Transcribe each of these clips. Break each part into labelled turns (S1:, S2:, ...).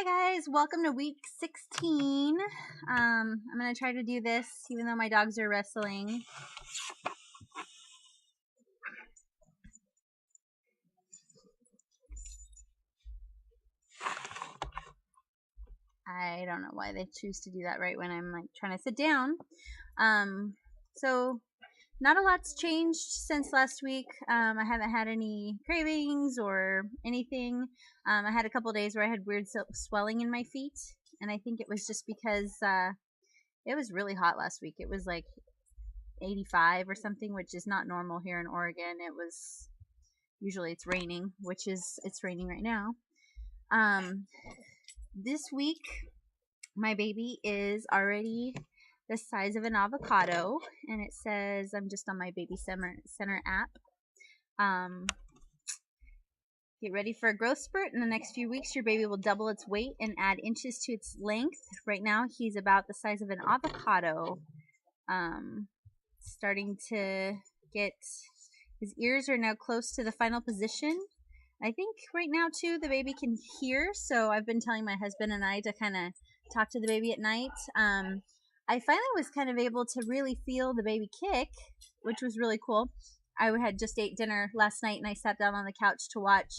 S1: Hi guys, welcome to week 16. I'm going to try to do this even though my dogs are wrestling. I don't know why they choose to do that right when I'm like trying to sit down. So not a lot's changed since last week. I haven't had any cravings or anything. I had a couple days where I had weird swelling in my feet, and I think it was just because it was really hot last week. It was like 85 or something, which is not normal here in Oregon. It was usually it's raining, which is it's raining right now. This week my baby is already the size of an avocado, and it says I'm just on my Baby Center app. Get ready for a growth spurt. In the next few weeks, your baby will double its weight and add inches to its length. Right now, he's about the size of an avocado. Starting to get, his ears are now close to the final position. I think right now, too, the baby can hear, so I've been telling my husband and I to kind of talk to the baby at night. I finally was kind of able to really feel the baby kick, which was really cool. I had just ate dinner last night, and I sat down on the couch to watch,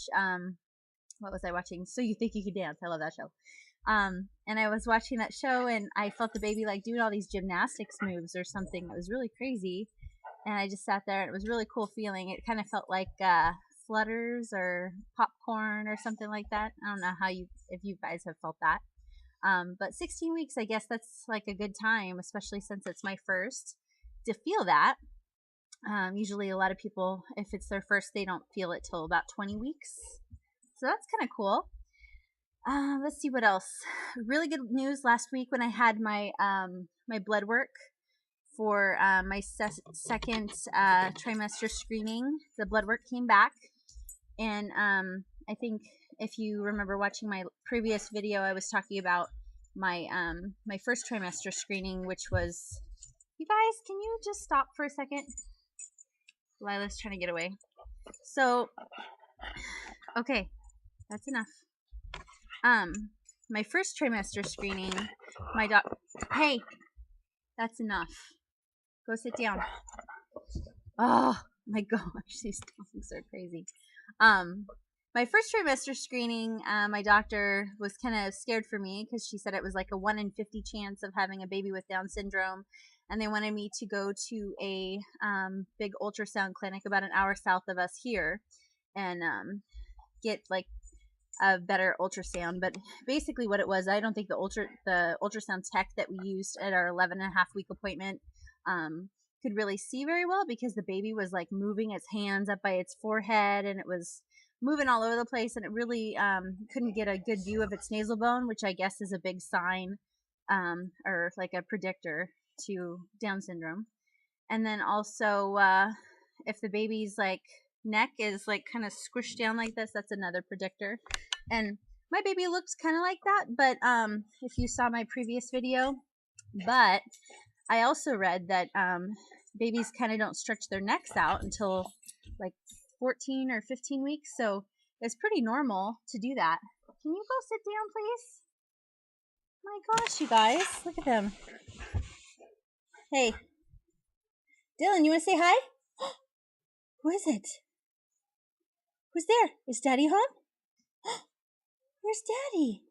S1: what was I watching? So You Think You Could Dance. I love that show. And I was watching that show, and I felt the baby like doing all these gymnastics moves or something. It was really crazy. And I just sat there, and it was a really cool feeling. It kind of felt like flutters or popcorn or something like that. I don't know if you guys have felt that. But 16 weeks, I guess that's like a good time, especially since it's my first, to feel that. Usually a lot of people, if it's their first, they don't feel it till about 20 weeks. So that's kind of cool. Let's see what else. Really good news last week when I had my my blood work for my second trimester screening. The blood work came back, and I think if you remember watching my previous video, I was talking about my my first trimester screening, which was, you guys, can you just stop for a second? Lila's trying to get away. So, okay, that's enough. My first trimester screening, hey, that's enough. Go sit down. Oh my gosh, these dogs are crazy. My first trimester screening, my doctor was kind of scared for me because she said it was like a 1 in 50 chance of having a baby with Down syndrome, and they wanted me to go to a big ultrasound clinic about an hour south of us here and get like a better ultrasound. But basically what it was, I don't think the ultrasound tech that we used at our 11.5-week appointment could really see very well, because the baby was like moving its hands up by its forehead, and it was moving all over the place, and it really couldn't get a good view of its nasal bone, which I guess is a big sign or like a predictor to Down syndrome. And then also if the baby's like neck is like kind of squished down like this, that's another predictor. And my baby looks kind of like that, but if you saw my previous video. But I also read that babies kind of don't stretch their necks out until like 14 or 15 weeks, so it's pretty normal to do that. Can you go sit down, please? My gosh, you guys, look at them. Hey, Dylan, you want to say hi? Who is it? Who's there? Is Daddy home? Where's Daddy?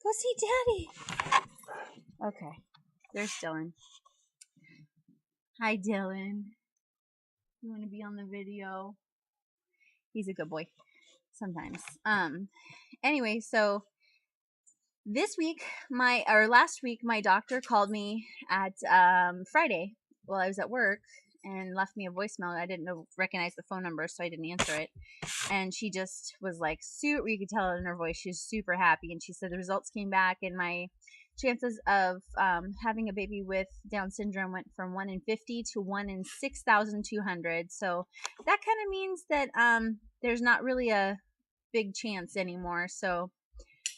S1: Go see Daddy. Okay, there's Dylan. Hi, Dylan. You want to be on the video? He's a good boy sometimes. Anyway, so last week, my doctor called me at Friday while I was at work and left me a voicemail. I didn't recognize the phone number, so I didn't answer it. And she just was like, you could tell it in her voice, she was super happy. And she said the results came back, and my chances of having a baby with Down syndrome went from 1 in 50 to 1 in 6,200. So that kind of means that there's not really a big chance anymore. So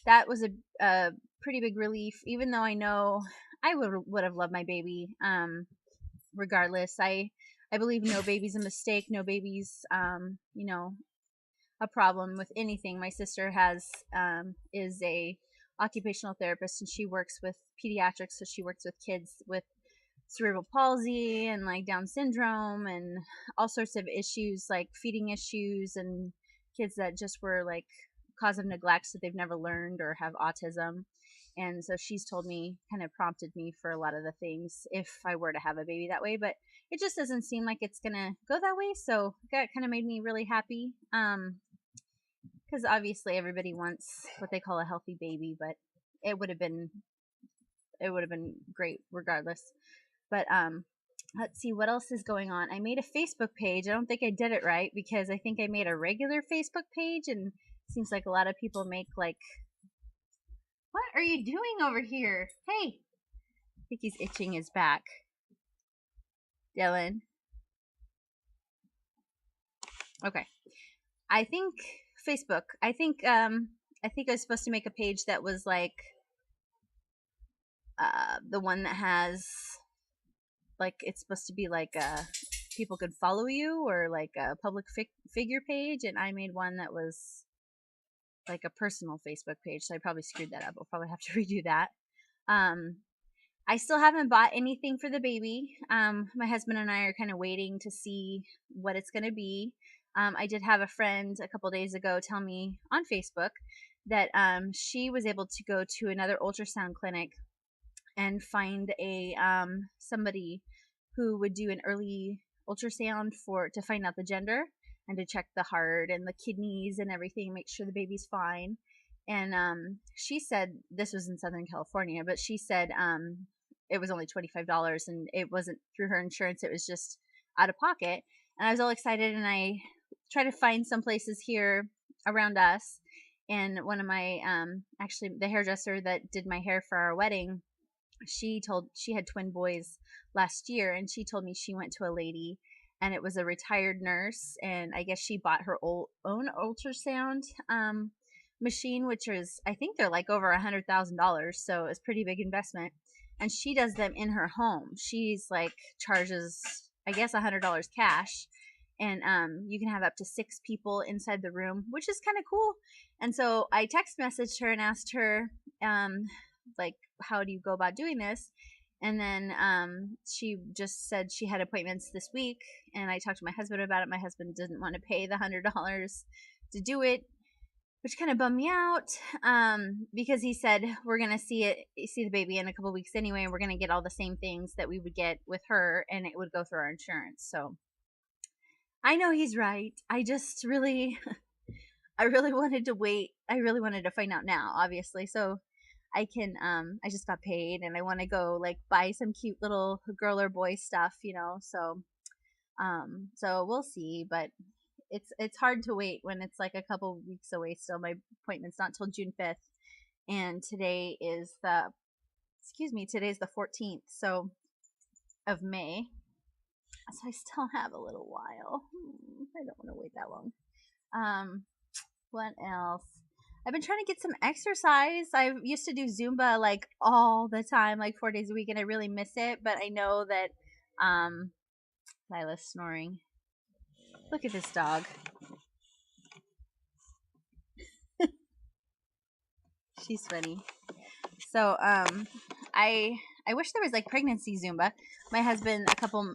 S1: that was a pretty big relief, even though I know I would have loved my baby regardless. I believe no baby's a mistake. No baby's, a problem with anything. My sister is a occupational therapist, and she works with pediatrics, so she works with kids with cerebral palsy and like Down syndrome and all sorts of issues, like feeding issues, and kids that just were like cause of neglect, so they've never learned, or have autism. And so she's told me, kind of prompted me for a lot of the things if I were to have a baby that way, but it just doesn't seem like it's gonna go that way. So that kind of made me really happy, because obviously everybody wants what they call a healthy baby, but it would have been great regardless. But let's see what else is going on. I made a Facebook page. I don't think I did it right, because I think I made a regular Facebook page, and it seems like a lot of people make like, what are you doing over here? Hey, I think he's itching his back. Dylan. Okay. I think Facebook. I think I was supposed to make a page that was like the one that has like, it's supposed to be like people could follow you, or like a public figure page, and I made one that was like a personal Facebook page, so I probably screwed that up. I'll probably have to redo that. I still haven't bought anything for the baby. My husband and I are kind of waiting to see what it's going to be. I did have a friend a couple days ago tell me on Facebook that she was able to go to another ultrasound clinic and find a somebody who would do an early ultrasound to find out the gender, and to check the heart and the kidneys and everything, make sure the baby's fine. And she said, this was in Southern California, but she said it was only $25, and it wasn't through her insurance, it was just out of pocket. And I was all excited, and I tried to find some places here around us. And one of my actually the hairdresser that did my hair for our wedding, she had twin boys last year, and she told me she went to a lady, and it was a retired nurse, and I guess she bought her own ultrasound machine, which is, I think they're like over $100,000, so it's a pretty big investment. And she does them in her home. She's like charges, I guess, $100 cash, and you can have up to 6 people inside the room, which is kind of cool. And so I text messaged her and asked her like, how do you go about doing this? And then she just said she had appointments this week, and I talked to my husband about it. My husband didn't want to pay the $100 to do it, which kind of bummed me out, because he said, we're going to see the baby in a couple weeks anyway, and we're going to get all the same things that we would get with her, and it would go through our insurance. So I know he's right. I just really, I really wanted to wait. I really wanted to find out now, obviously. So I can, I just got paid, and I want to go like buy some cute little girl or boy stuff, so, so we'll see, but it's hard to wait when it's like a couple weeks away still. My appointment's not till June 5th, and today's the 14th, so, of May, so I still have a little while. I don't want to wait that long. What else? I've been trying to get some exercise. I used to do Zumba like all the time, like 4 days a week, and I really miss it. But I know that Lila's snoring. Look at this dog. She's funny. So I wish there was like pregnancy Zumba. My husband, a couple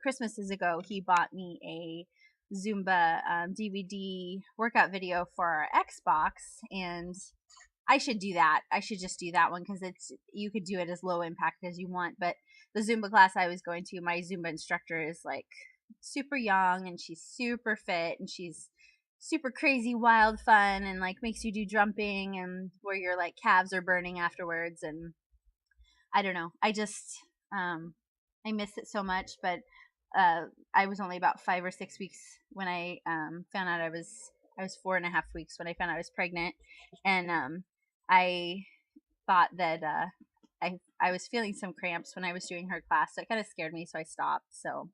S1: Christmases ago, he bought me a Zumba DVD workout video for our Xbox, and I should do that. I should just do that one, because you could do it as low impact as you want. But the Zumba class I was going to, my Zumba instructor is like super young, and she's super fit, and she's super crazy, wild, fun, and like makes you do jumping, and where your like calves are burning afterwards. And I don't know. I just I miss it so much. But I was only about 5 or 6 weeks when I found out I was 4.5 weeks when I found out I was pregnant, and I thought that I was feeling some cramps when I was doing her class, so it kind of scared me, so I stopped. So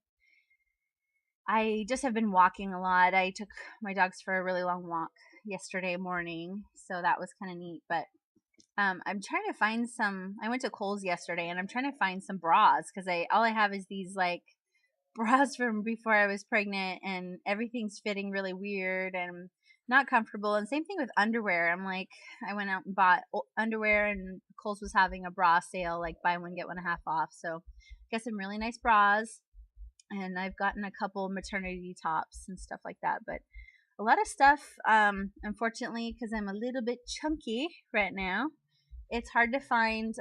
S1: I just have been walking a lot. I took my dogs for a really long walk yesterday morning, so that was kind of neat. But I'm trying to find some. I went to Kohl's yesterday, and I'm trying to find some bras, because all I have is these like bras from before I was pregnant, and everything's fitting really weird and not comfortable. And same thing with underwear. I'm like, I went out and bought underwear, and Kohl's was having a bra sale, like buy one get one half off. So got some really nice bras, and I've gotten a couple maternity tops and stuff like that. But a lot of stuff, unfortunately, because I'm a little bit chunky right now, it's hard to find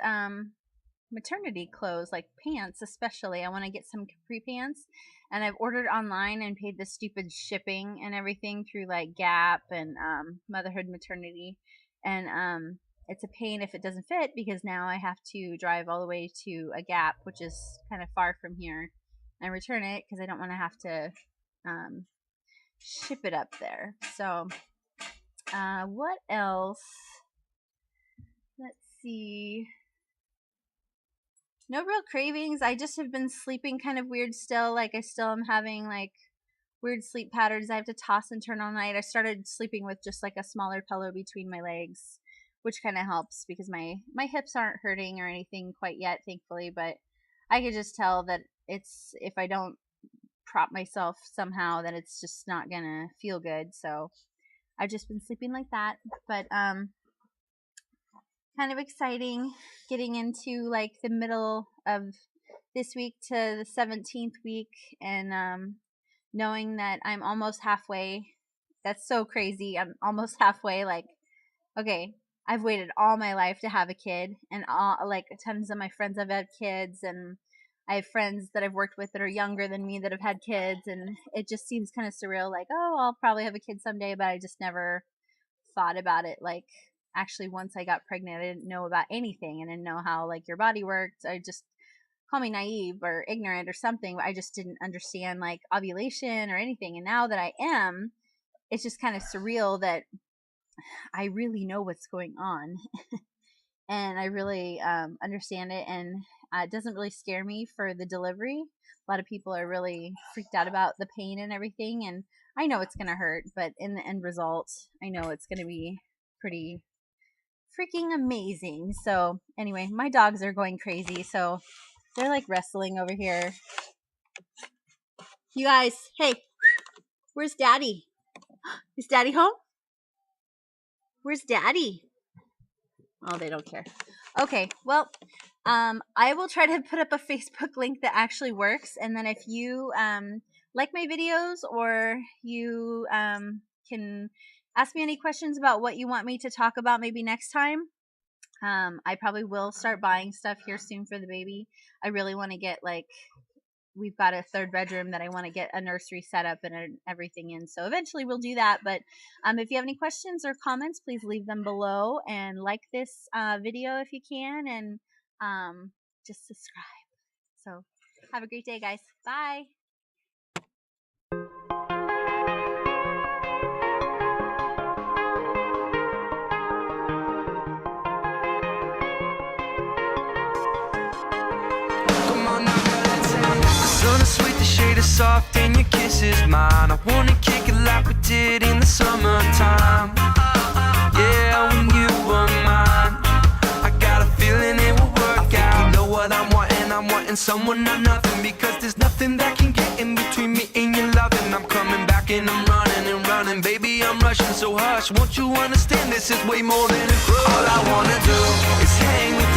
S1: maternity clothes, like pants especially. I want to get some capri pants, and I've ordered online and paid the stupid shipping and everything through like Gap and Motherhood Maternity, and it's a pain if it doesn't fit, because now I have to drive all the way to a Gap, which is kind of far from here, and return it because I don't want to have to ship it up there. So what else? Let's see. No real cravings. I just have been sleeping kind of weird still. Like I still am having like weird sleep patterns. I have to toss and turn all night. I started sleeping with just like a smaller pillow between my legs, which kind of helps because my hips aren't hurting or anything quite yet, thankfully. But I could just tell that it's, if I don't prop myself somehow, that it's just not gonna feel good. So I've just been sleeping like that. But kind of exciting getting into like the middle of this week to the 17th week, and knowing that I'm almost halfway. That's so crazy. I'm almost halfway. Like, okay, I've waited all my life to have a kid, and all, like, tons of my friends have had kids, and I have friends that I've worked with that are younger than me that have had kids, and it just seems kind of surreal. Like, oh, I'll probably have a kid someday, but I just never thought about it. Like, actually, once I got pregnant, I didn't know about anything. I didn't know how like your body worked. I just, call me naive or ignorant or something, but I just didn't understand like ovulation or anything. And now that I am, it's just kind of surreal that I really know what's going on. And I really understand it, and it doesn't really scare me for the delivery. A lot of people are really freaked out about the pain and everything, and I know it's going to hurt, but in the end result, I know it's going to be pretty freaking amazing. So anyway, my dogs are going crazy, so they're like wrestling over here. You guys, hey, where's Daddy? Is Daddy home? Where's Daddy? Oh, they don't care. Okay, well, I will try to put up a Facebook link that actually works, and then if you like my videos, or you can ask me any questions about what you want me to talk about maybe next time. I probably will start buying stuff here soon for the baby. I really want to get, like, we've got a third bedroom that I want to get a nursery set up and everything in. So eventually we'll do that. But if you have any questions or comments, please leave them below, and like this video if you can, and just subscribe. So have a great day, guys. Bye.
S2: Sweet, the shade is soft and your kiss is mine. I wanna kick it like we did in the summertime. Yeah, when you were mine, I got a feeling it will work out. You know what I'm wanting someone, not nothing, because there's nothing that can get in between me and your loving. I'm coming back and I'm running, baby, I'm rushing, so hush. Won't you understand, this is way more than a cruise. All I wanna do is hang with you.